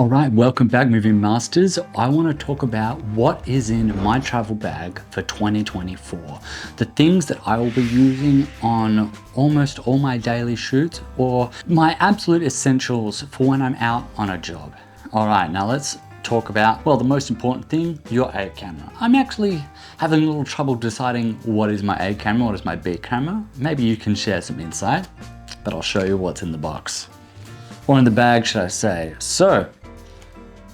All right, welcome back, Movie Masters. I want to talk about what is in my travel bag for 2024. The things that I will be using on almost all my daily shoots, or my absolute essentials for when I'm out on a job. All right, now let's talk about, well, the most important thing, your A camera. I'm actually having a little trouble deciding what is my A camera, what is my B camera. Maybe you can share some insight, but I'll show you what's in the box. Or in the bag, should I say. So,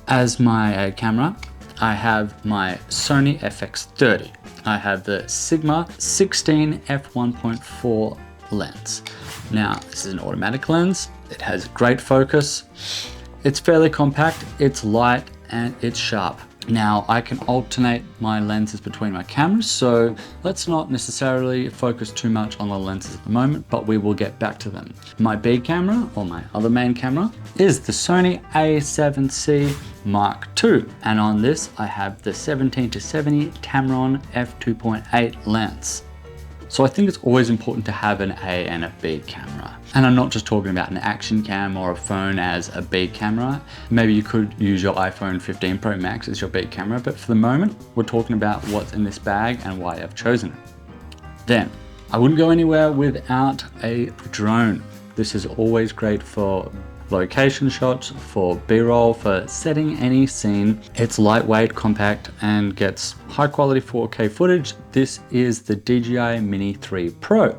as my camera, I have my Sony FX30. I have the Sigma 16 f1.4 lens. Now, this is an automatic lens. It has great focus. It's fairly compact, it's light, and it's sharp. Now, I can alternate my lenses between my cameras, so let's not necessarily focus too much on the lenses at the moment, but we will get back to them. My B camera, or my other main camera, is the Sony a7C Mark II. And on this, I have the 17-70 Tamron f2.8 lens. So I think it's always important to have an A and a B camera. And I'm not just talking about an action cam or a phone as a B camera. Maybe you could use your iPhone 15 Pro Max as your B camera, but for the moment, we're talking about what's in this bag and why I've chosen it. Then, I wouldn't go anywhere without a drone. This is always great for location shots, for B-roll, for setting any scene. It's lightweight, compact, and gets high quality 4K footage. This is the DJI Mini 3 Pro.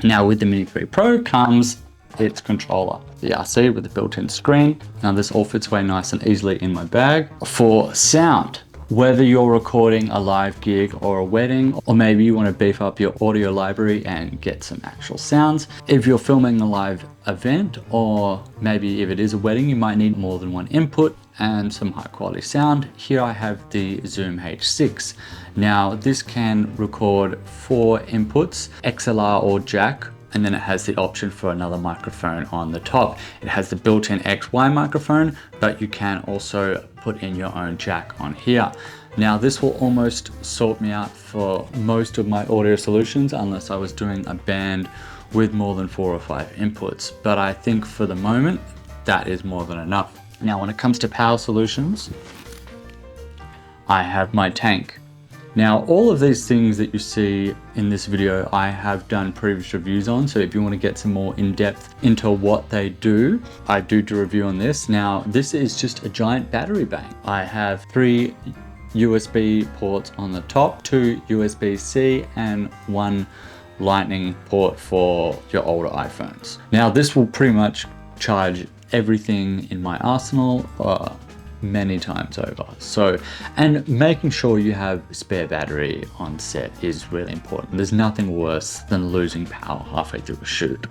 Now with the Mini 3 Pro comes its controller, the RC with the built-in screen. Now this all fits away nice and easily in my bag. For sound, whether you're recording a live gig or a wedding, or maybe you want to beef up your audio library and get some actual sounds. If you're filming a live event, or maybe if it is a wedding, you might need more than one input and some high quality sound. Here I have the Zoom H6. Now this can record 4 inputs, XLR or jack, and then it has the option for another microphone on the top. It has the built-in XY microphone, but you can also put in your own jack on here. Now this will almost sort me out for most of my audio solutions, unless I was doing a band with more than 4 or 5 inputs. But I think for the moment, that is more than enough. Now when it comes to power solutions, I have my tank. Now, all of these things that you see in this video, I have done previous reviews on. So if you want to get some more in-depth into what they do, I do a review on this. Now, this is just a giant battery bank. I have 3 USB ports on the top, 2 USB-C, and 1 Lightning port for your older iPhones. Now, this will pretty much charge everything in my arsenal many times over. So, and making sure you have spare battery on set is really important. There's nothing worse than losing power halfway through a shoot.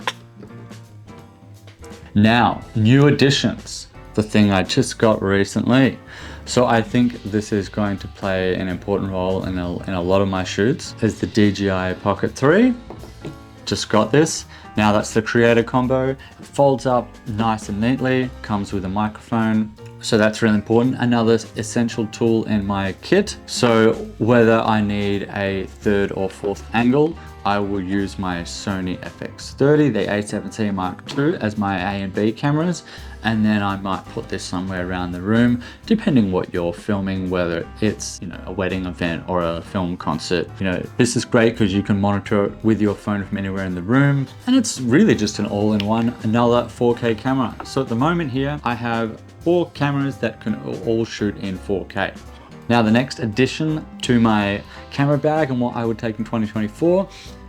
Now, new additions, the thing I just got recently. So I think this is going to play an important role in a lot of my shoots, is the DJI Pocket 3. Just got this. Now that's the creator combo. It folds up nice and neatly, comes with a microphone. So that's really important. Another essential tool in my kit. So whether I need a 3rd or 4th angle, I will use my Sony FX30, the a7C Mark II, as my A and B cameras. And then I might put this somewhere around the room, depending what you're filming, whether it's, a wedding event or a film concert. This is great because you can monitor it with your phone from anywhere in the room. And it's really just an all-in-one, another 4K camera. So at the moment here, I have 4 cameras that can all shoot in 4K. Now the next addition to my camera bag and what I would take in 2024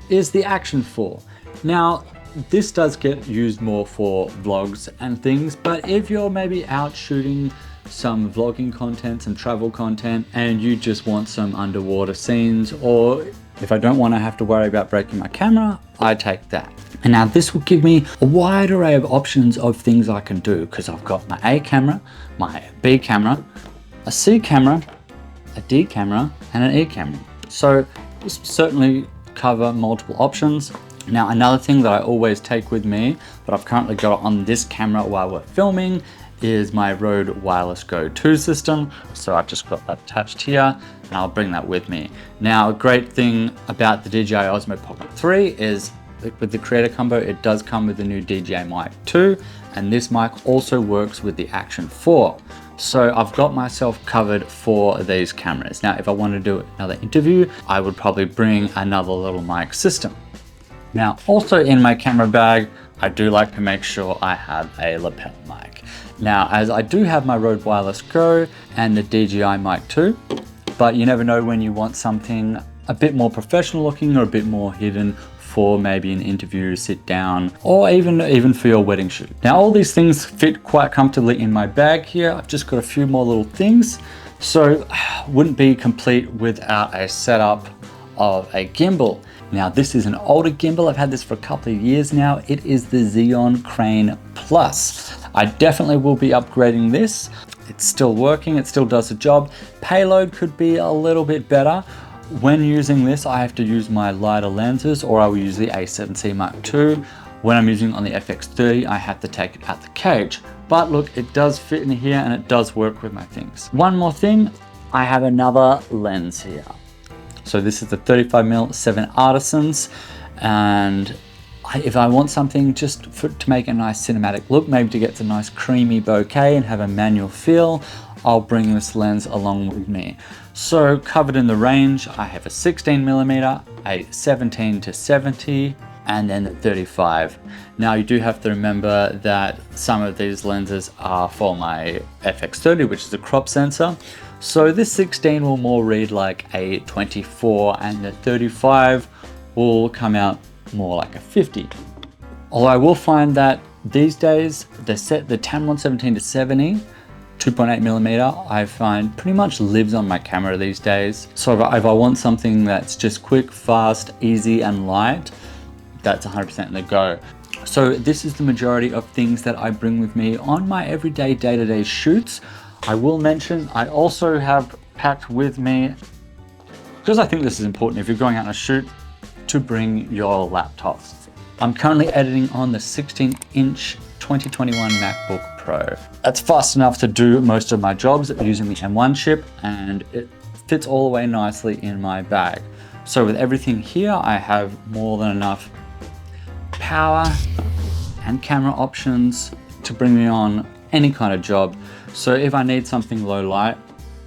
is the Action 4. Now, this does get used more for vlogs and things, but if you're maybe out shooting some vlogging content and travel content and you just want some underwater scenes, or if I don't want to have to worry about breaking my camera, I take that. And now this will give me a wide array of options of things I can do, because I've got my A camera, my B camera, a C camera, a D camera, and an E camera. So this will certainly cover multiple options. Now, another thing that I always take with me, but I've currently got on this camera while we're filming, is my Rode Wireless Go 2 system. So I've just got that attached here, and I'll bring that with me. Now, a great thing about the DJI Osmo Pocket 3 is with the Creator Combo, it does come with the new DJI mic 2, and this mic also works with the Action 4. So I've got myself covered for these cameras. Now, if I want to do another interview, I would probably bring another little mic system. Now, also in my camera bag, I do like to make sure I have a lapel mic. Now, as I do have my Rode Wireless Go and the DJI mic 2, but you never know when you want something a bit more professional looking or a bit more hidden for maybe an interview, sit down, or even for your wedding shoot. Now, all these things fit quite comfortably in my bag here. I've just got a few more little things. So wouldn't be complete without a setup of a gimbal. Now, this is an older gimbal. I've had this for a couple of years now. It is the Xeon Crane Plus. I definitely will be upgrading this. It's still working, it still does the job. Payload could be a little bit better. When using this, I have to use my lighter lenses, or I will use the A7C Mark II. When I'm using on the FX30, I have to take it out the cage. But look, it does fit in here and it does work with my things. One more thing, I have another lens here. So this is the 35mm 7 Artisans, and if I want something just to make a nice cinematic look, maybe to get a nice creamy bokeh and have a manual feel, I'll bring this lens along with me. So covered in the range, I have a 16mm, a 17-70, and then the 35. Now you do have to remember that some of these lenses are for my FX30, which is a crop sensor. So this 16 will more read like a 24, and the 35 will come out more like a 50. Although I will find that these days, the Tamron 17-70, 2.8mm, I find pretty much lives on my camera these days. So if I want something that's just quick, fast, easy, and light, that's 100% the go. So this is the majority of things that I bring with me on my everyday, day-to-day shoots. I will mention, I also have packed with me, because I think this is important if you're going out on a shoot, to bring your laptop. I'm currently editing on the 16-inch 2021 MacBook Pro. That's fast enough to do most of my jobs using the M1 chip, and it fits all the way nicely in my bag. So with everything here, I have more than enough power and camera options to bring me on any kind of job. So if I need something low light,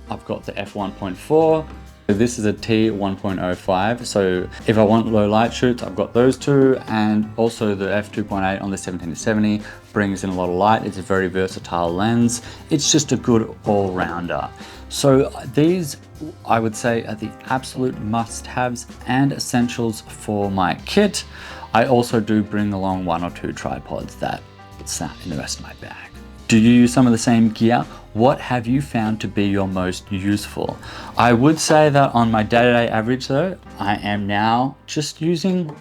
I've got the f1.4. This is a T1.05, so if I want low light shoots, I've got those two, and also the f2.8 on the 17-70 brings in a lot of light. It's a very versatile lens. It's just a good all-rounder. So these, I would say, are the absolute must-haves and essentials for my kit. I also do bring along 1 or 2 tripods that sat in the rest of my bag. Do you use some of the same gear? What have you found to be your most useful? I would say that on my day-to-day average though, I am now just using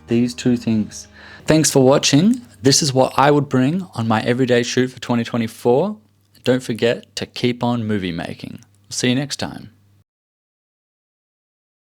these 2 things. Thanks for watching. This is what I would bring on my everyday shoot for 2024. Don't forget to keep on movie making. See you next time.